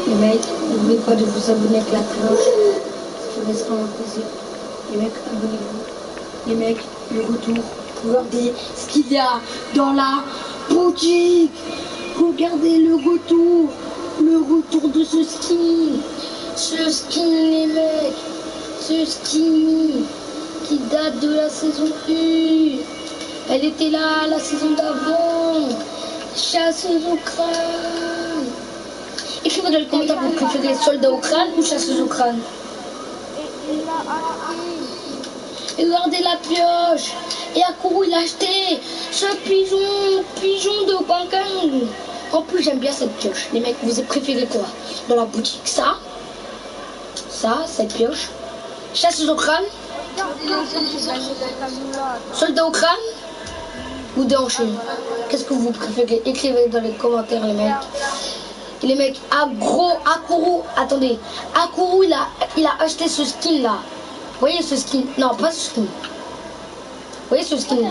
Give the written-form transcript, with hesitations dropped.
Les mecs, n'oubliez pas de vous abonner avec la cloche. Ça me laissera un plaisir. Les mecs, abonnez-vous. Les mecs, le retour. Regardez ce qu'il y a dans la boutique. Regardez le retour. Le retour de ce skin. Ce skin, les mecs. Ce skin qui date de la saison 1. Elle était là la saison d'avant. Chasseuse au crâne. Écrivez dans les commentaires vous préférez soldat au crâne ou chasseuse au crâne. Et regardez la pioche. Et Akuru il a acheté ce pigeon de Pankang. En plus j'aime bien cette pioche. Les mecs, vous préférez quoi dans la boutique? Ça, cette pioche. Chasseuse au crâne. Soldat au crâne. Ou déhanché. Qu'est-ce que vous préférez? Écrivez dans les commentaires les mecs. Et les mecs, Akuru, attendez. Akuru il a acheté ce skin là. Vous voyez ce skin? Non, pas ce skin. Vous voyez ce skin là?